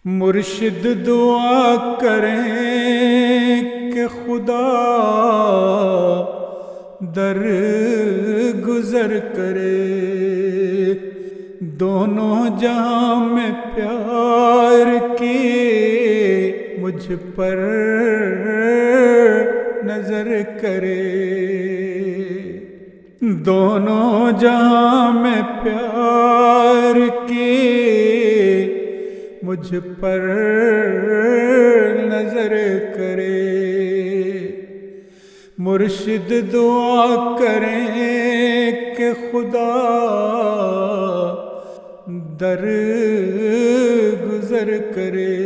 مرشد دعا کریں کہ خدا در گزر کرے، دونوں جہاں میں پیار کی مجھ پر نظر کرے، دونوں جہاں میں پیار کی مجھ پر نظر کرے۔ مرشد دعا کریں کہ خدا در گزر کرے،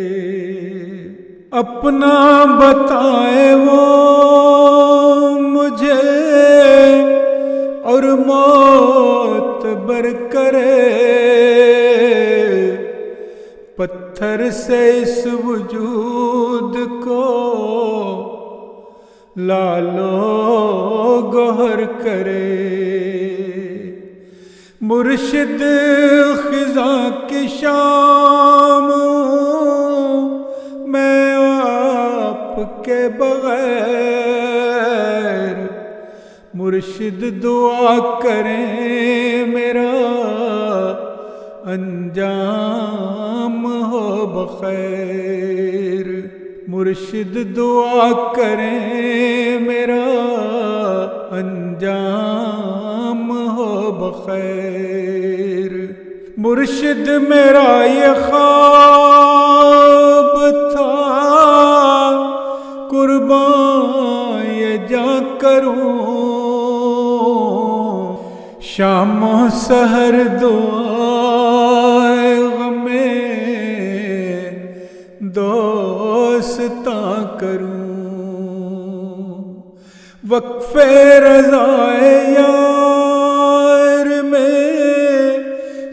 اپنا بتائے وہ مجھے اور معتبر کرے، پتھر سے اس وجود کو لالو گوہر کرے۔ مرشد خزاں کی شام میں آپ کے بغیر، مرشد دعا کریں میرا انجام ہو بخیر، مرشد دعا کریں میرا انجام ہو بخیر۔ مرشد میرا یہ خواب تھا قربان یہ جاں کروں، شام و سحر دعائے غمِ دوستاں کروں، وقفے رضائے یار میں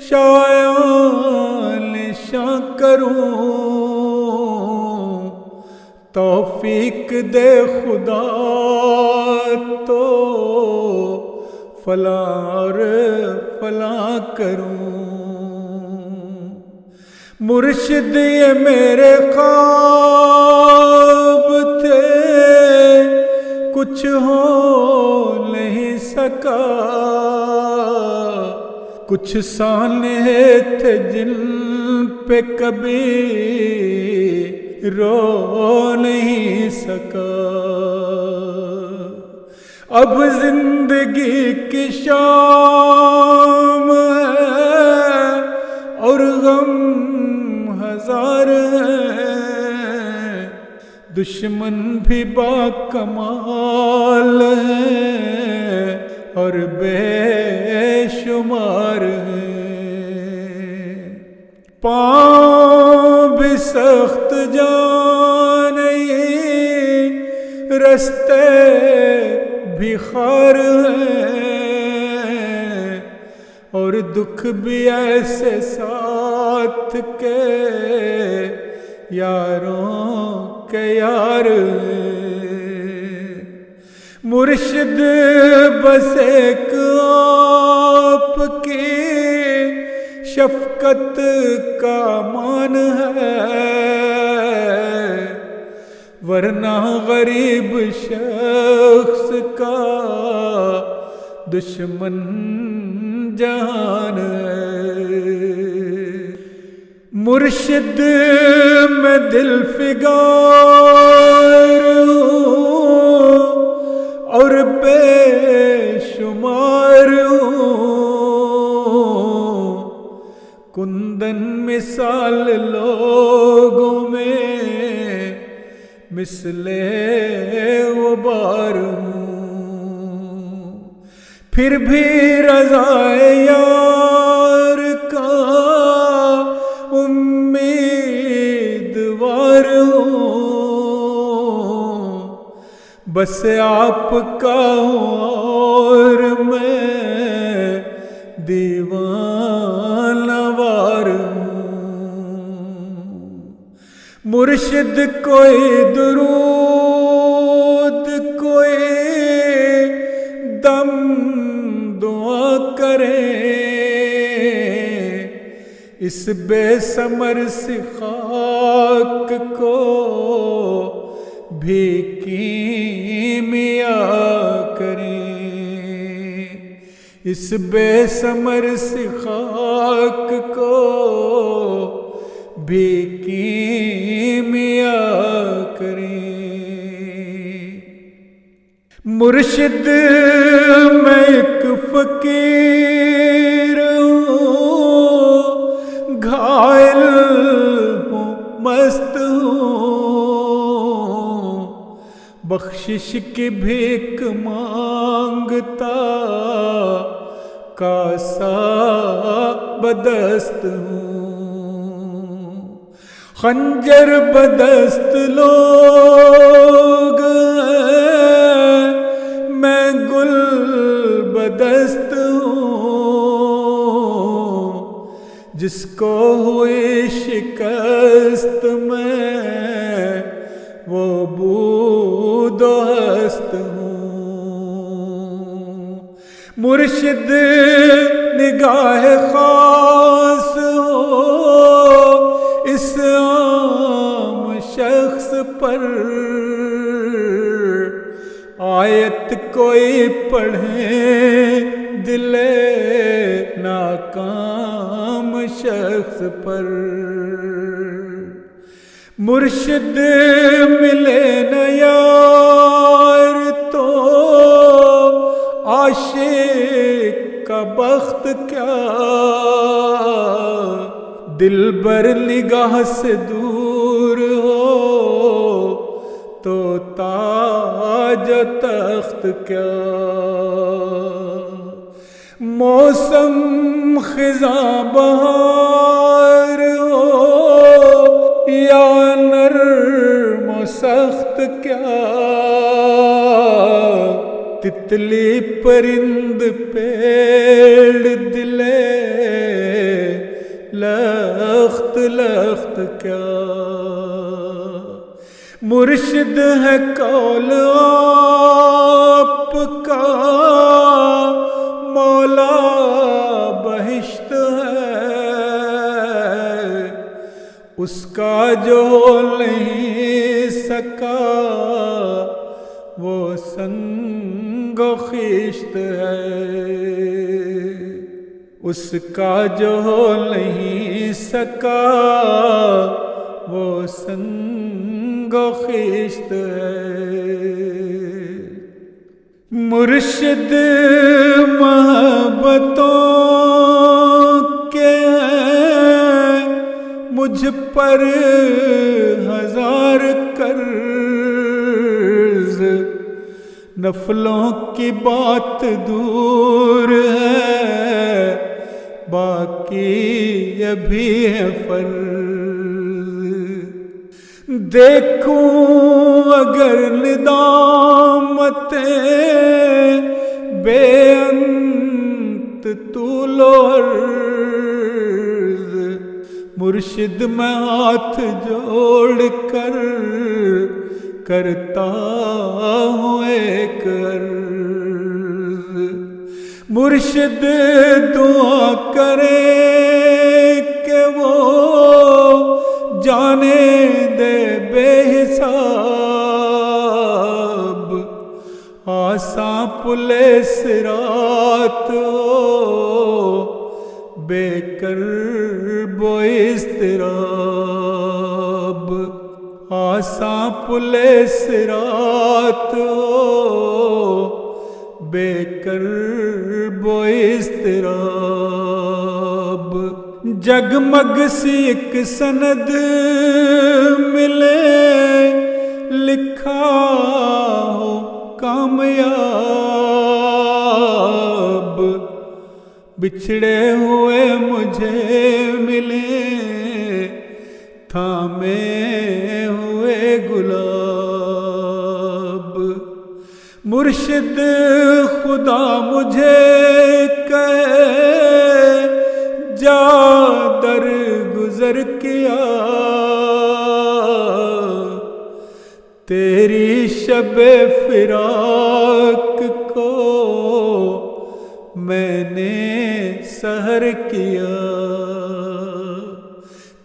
شایان شاں کروں، توفیق دے خدا تو فلاں اور فلاں کروں۔ مرشد یہ میرے خواب تھے کچھ ہو نہیں سکا، کچھ سانے تھے جن پہ کبھی رو نہیں سکا، اب زندگی کی شام ہے اور غم ہزار ہیں، دشمن بھی با کمال ہیں اور بے شمار ہیں، پاؤں بھی سخت جان نہیں، رستے بھی خار ہیں اور دکھ بھی ایسے ساتھ کے یاروں کے یار ہیں، مرشد بس ایک آپ کی شفقت کا مان ہے، ورنہ غریب شخص کا دشمن جہان ہے۔ مرشد میں دل فگار ہوں اور بے شمار ہوں، کندن مثال لوگوں میں مثل غبار ہوں، پھر بھی رضائے یار کا امیدوار ہوں، بس آپ کا ہوں اور میں دیوانہ وار ہوں، مرشد کوئی درود کوئی دم دعا کریں، اس بے ثمر سی خواہش کو بھی کیمیا کریں، اس بے ثمر سی خاک کو بھی کیمیا کریں۔ مرشد میں ایک فقیر ہوں، گھائل ہوں مست ہوں، بخشش کی بھیک مانگتا کاسا بدست ہوں، خنجر بدست لوگ ہیں، میں گل بدست ہوں، جس کو ہوئی شکست میں وہ بود و ہست ہوں۔ مرشد نگاہ خاص ہو اس عام شخص پر، آیت کوئی پڑھے دل ناکام شخص پر، مرشد ملے نہ یار تو عاشق کا بخت کیا، دلبر نگاہ سے دور ہو تو تاج و تخت کیا، موسم خزاں بہار ہو یا نرم و سخت کیا، تتلی پرند پیڑ دلے لخت لخت کیا، مرشد ہے قول آپ کا، مولا بہشت ہے، اس کا جو نہیں سکا وہ سنگ و خشت ہے، اس کا جو نہیں سکا وہ سنگ و خشت ہے۔ مرشد محبتوں کے ہیں مجھ پر ہزار قرض، نفلوں کی بات دور ہے باقی ابھی ہے فرض، دیکھوں اگر ندامتیں بے انت طول و عرض، مرشد میں ہاتھ جوڑ کر کرتا ہوں ایک عرض، مرشد دعا کرے کہ وہ جانے دے بے حساب، آساں پلے صراط ہو بے کرب و اضطراب، آساں پلے صراط ہو بے کرب و اضطراب، جگمگ سی ایک سند ملے لکھا ہو کامیاب، بچھڑے ہوئے مجھے ملے تھامے ہوئے گلاب، مرشد خدا مجھے کہے جا در گزر کیا، تیری شب فراق کو میں نے سحر کیا،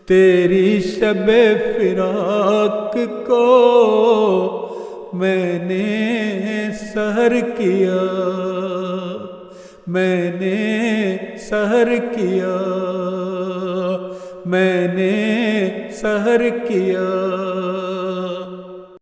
تیری شب فراق کو میں نے سحر کیا، میں نے سحر کیا، میں نے سحر کیا۔